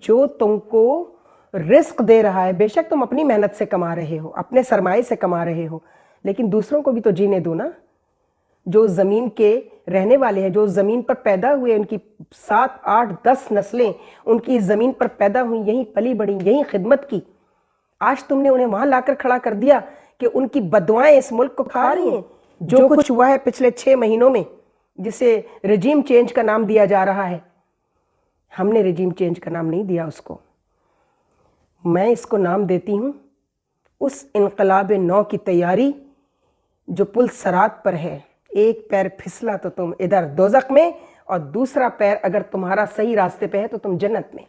जो तुमको risk they रहा है, बेशक तुम अपनी मेहनत से कमा रहे हो, अपने सरमाए से कमा रहे हो, लेकिन दूसरों को भी तो जीने दो ना। जो ज़मीन के रहने वाले हैं, जो ज़मीन पर पैदा हुए, उनकी 7, 8, 10 नस्लें उनकी इस ज़मीन पर पैदा हुई, यहीं पली बढ़ी, यहीं खिदमत की। आज तुमने उन्हें वहाँ लाकर खड़ा कर दिया कि उनकी बदुआएं इस मुल्क को खा रही हैं। जो कुछ हुआ है पिछले 6 महीनों में, जिसे रजीम चेंज का नाम दिया जा रहा है, हमने रजीम चेंज का नाम नहीं दिया उसको। मैं इसको नाम देती हूँ उस इनकलाब नौ की तैयारी जो पुल सरात पर है। एक पैर फिसला तो तुम इधर दोज़ख में, और दूसरा पैर अगर तुम्हारा सही रास्ते पे है तो तुम जन्नत में।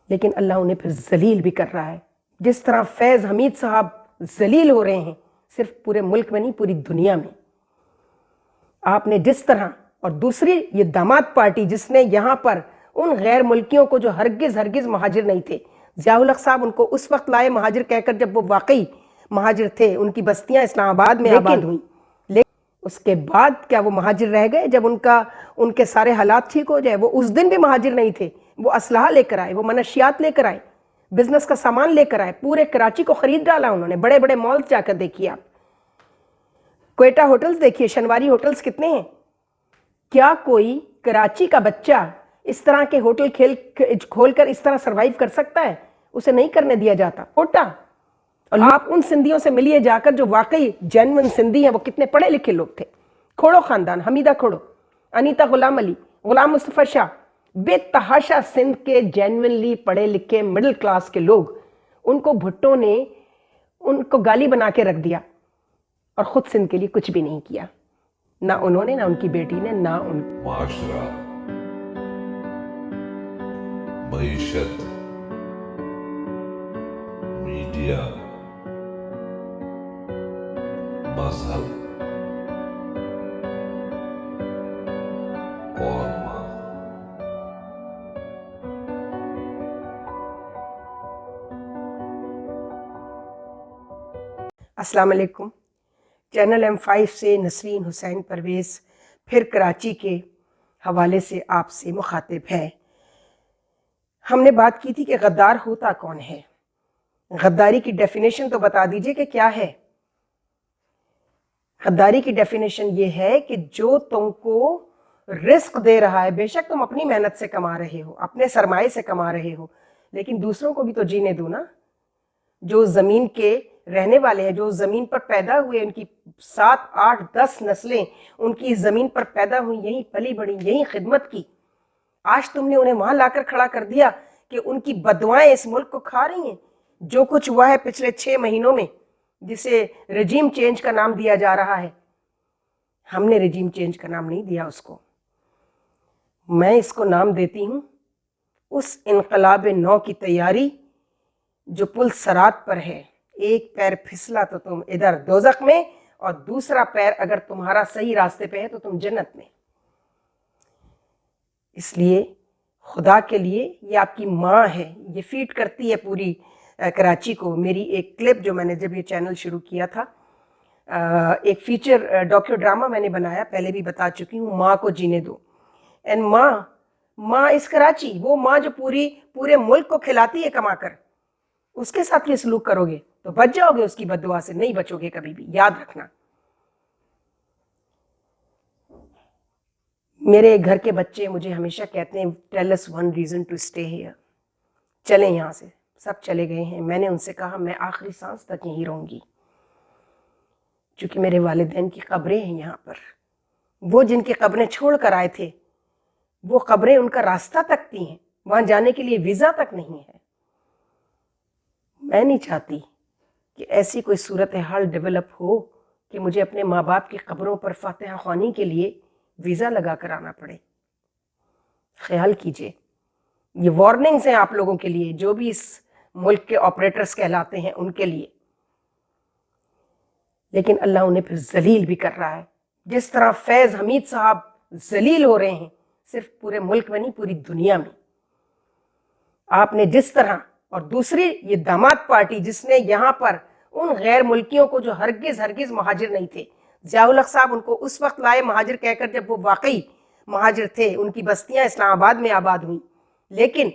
लेकिन अल्लाह उन्हें फिर जलील भी कर रहा है। जिस तरह फैज़ हमीद साहब जलील हो रहे हैं, सिर्फ पूरे मुल्क में नहीं, पूरी दुनिया में। आपने जिस तरह, और दूसरी ये दामाद पार्टी जिसने यहाँ पर उन गैर मुल्कियों को जो हरगिज़ महाजिर नहीं थे, ज़ियाउल हक साहब उनको उस वक्त लाए महाजिर कहकर जब वो वाकई महाजिर थे, उनकी बस्तियाँ इस्लामाबाद में आबाद हुई। लेकिन उसके बाद क्या वो महाजिर रह गए? जब उनके सारे हालात ठीक हो जाए, वो उस दिन भी महाजिर नहीं थे। वो असलहा लेकर आए, वो मनशियात लेकर आए, बिजनेस का सामान लेकर आए, पूरे कराची को खरीद डाला उन्होंने। बड़े बड़े मॉल्स जाकर देखिए आप, क्वेटा होटल्स देखिए, शनवारी होटल्स कितने हैं। क्या कोई कराची का बच्चा इस तरह के होटल खोलकर इस तरह सरवाइव कर सकता है? उसे नहीं करने दिया जाता कोटा। और आप उन सिंधियों से मिलिए जाकर जो वाकई जेन्युइन सिंधी हैं। वो कितने पढ़े लिखे लोग थे। खोड़ो खानदान, हमीदा खोड़ो, अनीता गुलाम अली, गुलाम मुस्तफ़ा शाह, बेतहाशा सिंध के जेन्युइनली पढ़े लिखे मिडिल क्लास के लोग, उनको भुट्टो ने उनको गाली बना के रख दिया और खुद सिंध के लिए कुछ भी नहीं किया। ना उन्होंने, ना उनकी बेटी ने, ना माशरा, मईशत, मीडिया, मजहब और माँ। अस्सलाम वालेकुम। चैनल M5 से नसरीन हुसैन परवेज़ फिर कराची के हवाले से आपसे मुखातिब है। हमने बात की थी कि गद्दार होता कौन है। गद्दारी की डेफिनेशन तो बता दीजिए कि क्या है। गद्दारी की डेफिनेशन ये है कि जो तुमको रिस्क दे रहा है, बेशक तुम अपनी मेहनत से कमा रहे हो, अपने सरमाए से कमा रहे हो, लेकिन दूसरों को भी तो जीने दो ना। जो ज़मीन के रहने वाले हैं, जो ज़मीन पर पैदा हुए, उनकी 7, 8, 10 नस्लें उनकी इस ज़मीन पर पैदा हुई, यहीं पली बढ़ी, यहीं खिदमत की। आज तुमने उन्हें वहां लाकर खड़ा कर दिया कि उनकी बदुआएं इस मुल्क को खा रही हैं। जो कुछ हुआ है पिछले 6 महीनों में, जिसे रजीम चेंज का नाम दिया जा रहा है, हमने रजीम चेंज का नाम नहीं दिया उसको। मैं इसको नाम देती हूँ उस इनकलाब नौ की तैयारी जो पुल सरात पर है। एक पैर फिसला तो तुम इधर दोज़ख में, और दूसरा पैर अगर तुम्हारा सही रास्ते पे है तो तुम जन्नत में। इसलिए खुदा के लिए, ये आपकी माँ है, ये फीड करती है पूरी कराची को। मेरी एक क्लिप जो मैंने जब ये चैनल शुरू किया था, एक फीचर डॉक्यू ड्रामा मैंने बनाया, पहले भी बता चुकी हूँ, माँ को जीने दो। एंड माँ इस कराची, वो माँ जो पूरे मुल्क को खिलाती है कमा कर, उसके साथ ये सलूक करोगे तो बच जाओगे उसकी बद्दुआ से, नहीं बचोगे कभी भी, याद रखना। मेरे घर के बच्चे मुझे हमेशा कहते हैं, tell us one reason to stay here. चलें यहाँ से। सब चले गए हैं। मैंने उनसे कहा मैं आखिरी सांस तक यहीं रहूंगी, क्योंकि मेरे वालिदैन की कब्रें हैं यहाँ पर। वो जिनकी कब्रें छोड़ कर आए थे, वो कब्रें उनका रास्ता तकती हैं, वहां जाने के लिए वीज़ा तक नहीं है। मैं नहीं चाहती कि ऐसी कोई सूरत हाल डेवलप हो कि मुझे अपने माँ बाप की कब्रों पर फातिहा ख्वानी के लिए वीज़ा लगा कर आना पड़े। ख्याल कीजिए, ये वार्निंग्स हैं आप लोगों के लिए, जो भी इस मुल्क के ऑपरेटर्स कहलाते हैं उनके लिए। लेकिन अल्लाह उन्हें फिर जलील भी कर रहा है। जिस तरह फैज़ हमीद साहब जलील हो रहे हैं, सिर्फ पूरे मुल्क में नहीं, पूरी दुनिया में। आपने जिस तरह, और दूसरी ये दामाद पार्टी जिसने यहाँ पर उन गैर मुल्कियों को जो हरगिज़ महाजिर नहीं थे, ज़ियाउल हक साहब उनको उस वक्त लाए महाजिर कहकर जब वो वाकई महाजिर थे, उनकी बस्तियाँ इस्लामाबाद में आबाद हुई। लेकिन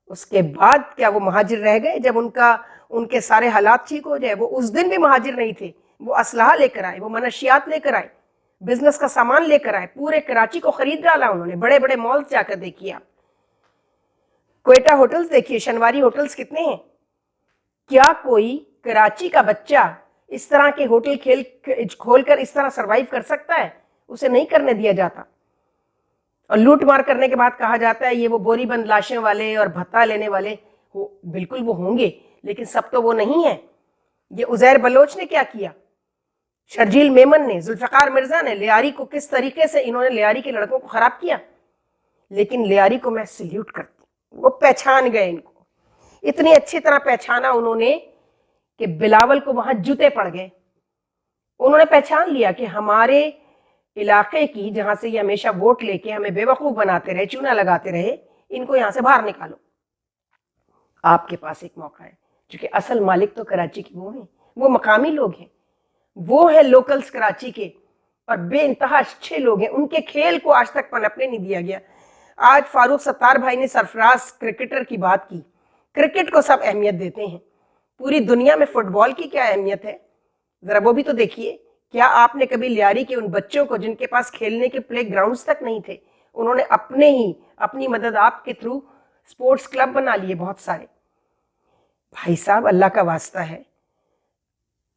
اس کے بعد کیا وہ مہاجر رہ گئے؟ جب ان کے سارے حالات ٹھیک ہو جائے، وہ اس دن بھی مہاجر نہیں تھے، وہ اسلحہ لے کر آئے، وہ منشیات لے کر آئے، بزنس کا سامان لے کر آئے، پورے کراچی کو خرید ڈالا انہوں نے۔ بڑے بڑے مالز جا کر دیکھیے آپ، کوئٹہ ہوٹلز دیکھیے، شنواری ہوٹلز کتنے ہیں۔ کیا کوئی کراچی کا بچہ اس طرح کے ہوٹل کھول کر اس طرح سروائیو کر سکتا ہے؟ اسے نہیں کرنے دیا جاتا، اور لوٹ مار کرنے کے بعد کہا جاتا ہے یہ وہ بوری بند لاشیں والے اور بھتہ لینے والے بالکل وہ ہوں گے، لیکن سب تو وہ نہیں ہیں۔ یہ عزیر بلوچ نے کیا کیا، شرجیل میمن نے، ذوالفقار مرزا نے، لیاری کو کس طریقے سے انہوں نے لیاری کے لڑکوں کو خراب کیا۔ لیکن لیاری کو میں سلیوٹ کرتی ہوں، وہ پہچان گئے، ان کو اتنی اچھی طرح پہچانا انہوں نے کہ بلاول کو وہاں جوتے پڑ گئے۔ انہوں نے پہچان لیا کہ ہمارے علاقے کی، جہاں سے یہ ہمیشہ ووٹ لے کے ہمیں بے وقوف بناتے رہے، چونا لگاتے رہے، ان کو یہاں سے باہر نکالو۔ آپ کے پاس ایک موقع ہے، چونکہ اصل مالک تو کراچی کے وہ ہیں، وہ مقامی لوگ ہیں، وہ ہیں لوکلز کراچی کے، اور بے انتہا اچھے لوگ ہیں۔ ان کے کھیل کو آج تک پنپنے نہیں دیا گیا۔ آج فاروق ستار بھائی نے سرفراز کرکٹر کی بات کی، کرکٹ کو سب اہمیت دیتے ہیں، پوری دنیا میں فٹ بال کی کیا اہمیت ہے؟ ذرا وہ بھی تو دیکھیے۔ کیا آپ نے کبھی لیاری کے ان بچوں کو جن کے پاس کھیلنے کے پلے گراؤنڈز تک نہیں تھے، انہوں نے اپنی مدد آپ کے تھرو سپورٹس کلب بنا لیے بہت سارے؟ بھائی صاحب، اللہ کا واسطہ ہے،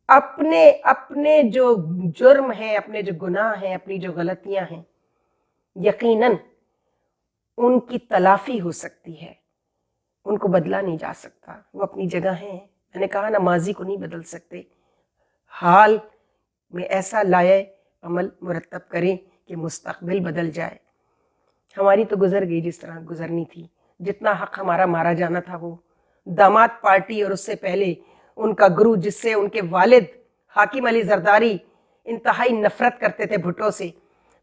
اپنے جو جرم ہیں، اپنے جو گناہ ہیں، اپنی جو غلطیاں ہیں، یقیناً ان کی تلافی ہو سکتی ہے، ان کو بدلا نہیں جا سکتا، وہ اپنی جگہ ہیں۔ میں نے کہا نا، ماضی کو نہیں بدل سکتے، حال میں ایسا لائے عمل مرتب کریں کہ مستقبل بدل جائے۔ ہماری تو گزر گئی جس طرح گزرنی تھی، جتنا حق ہمارا مارا جانا تھا۔ وہ داماد پارٹی اور اس سے پہلے ان کا گرو، جس سے ان کے والد حاکم علی زرداری انتہائی نفرت کرتے تھے بھٹو سے،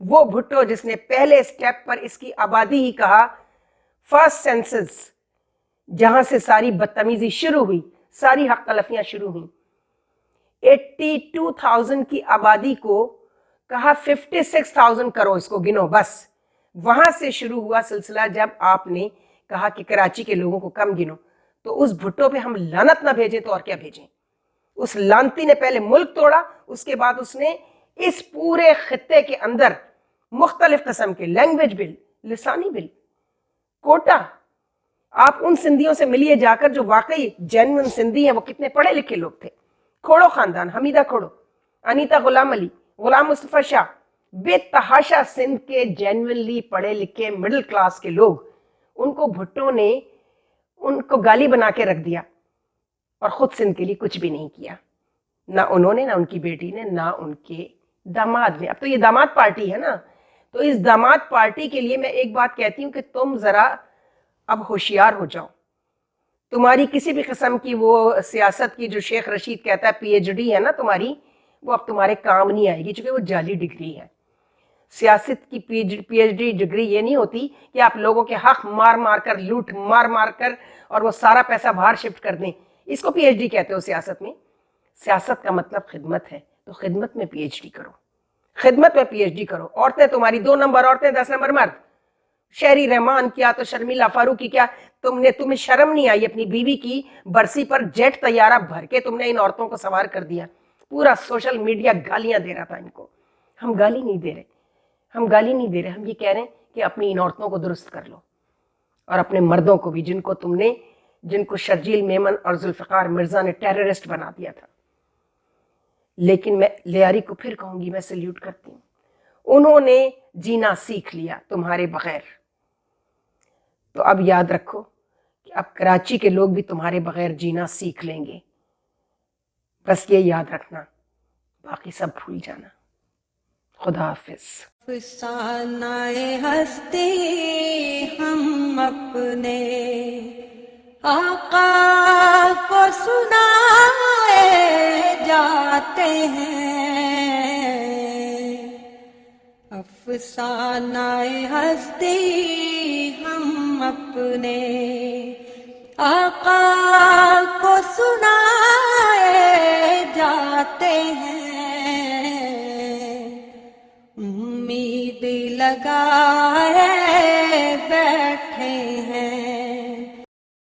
وہ بھٹو جس نے پہلے سٹیپ پر اس کی آبادی ہی کہا، فرسٹ سینسس، جہاں سے ساری بدتمیزی شروع ہوئی، ساری حق تلفیاں شروع ہوئیں، 82,000 کی آبادی کو کہا 56,000 کرو، اس کو گنو، بس وہاں سے شروع ہوا سلسلہ۔ جب آپ نے کہا کہ کراچی کے لوگوں کو کم گنو، تو اس بھٹو پہ ہم لعنت نہ بھیجیں تو اور کیا بھیجیں؟ اس لانتی نے پہلے ملک توڑا، اس کے بعد اس نے اس پورے خطے کے اندر مختلف قسم کے لینگویج بل، لسانی بل، کوٹا۔ آپ ان سندھیوں سے ملیے جا کر جو واقعی جینوئن سندھی ہیں، وہ کتنے پڑھے لکھے لوگ تھے۔ کھوڑو خاندان، حمیدہ کھوڑو، انیتا غلام علی، غلام مصطفیٰ شاہ، بے تحاشا سندھ کے جینوئنلی پڑھے لکھے مڈل کلاس کے لوگ، ان کو بھٹو نے ان کو گالی بنا کے رکھ دیا، اور خود سندھ کے لیے کچھ بھی نہیں کیا، نہ انہوں نے، نہ ان کی بیٹی نے، نہ ان کے داماد نے۔ اب تو یہ داماد پارٹی ہے نا، تو اس داماد پارٹی کے لیے میں ایک بات کہتی ہوں کہ تم ذرا اب ہوشیار ہو جاؤ۔ تمہاری کسی بھی قسم کی وہ سیاست کی جو شیخ رشید کہتا ہے پی ایچ ڈی ہے نا تمہاری، وہ اب تمہارے کام نہیں آئے گی، چونکہ وہ جعلی ڈگری ہے۔ سیاست کی پی ایچ ڈی ڈگری یہ نہیں ہوتی کہ آپ لوگوں کے حق مار مار کر، لوٹ مار مار کر، اور وہ سارا پیسہ باہر شفٹ کر دیں، اس کو پی ایچ ڈی کہتے ہو سیاست میں۔ سیاست کا مطلب خدمت ہے، تو خدمت میں پی ایچ ڈی کرو، خدمت میں پی ایچ ڈی کرو۔ عورتیں تمہاری 2 نمبر عورتیں، 10 نمبر مرد۔ شہری رحمان کیا تو شرمیلا فاروقی کیا، تمہیں شرم نہیں آئی اپنی بیوی کی برسی پر جیٹ طیارہ بھر کے تم نے ان عورتوں کو سوار کر دیا؟ پورا سوشل میڈیا گالیاں دے رہا تھا ان کو۔ ہم گالی نہیں دے رہے، ہم گالی نہیں دے رہے، ہم یہ کہہ رہے ہیں کہ اپنی ان عورتوں کو درست کر لو، اور اپنے مردوں کو بھی، جن کو شرجیل میمن اور ذوالفقار مرزا نے ٹیررسٹ بنا دیا تھا۔ لیکن میں لیاری کو پھر کہوں گی، میں سلیوٹ کرتی ہوں، انہوں نے جینا سیکھ لیا تمہارے بغیر۔ تو اب یاد رکھو کہ اب کراچی کے لوگ بھی تمہارے بغیر جینا سیکھ لیں گے، بس یہ یاد رکھنا، باقی سب بھول جانا۔ خدا حافظ۔ افسانہ ہستی ہم اپنے آقا کو سنائے جاتے ہیں، افسانہ ہستی ہم اپنے آقا کو سنائے جاتے ہیں، امید لگا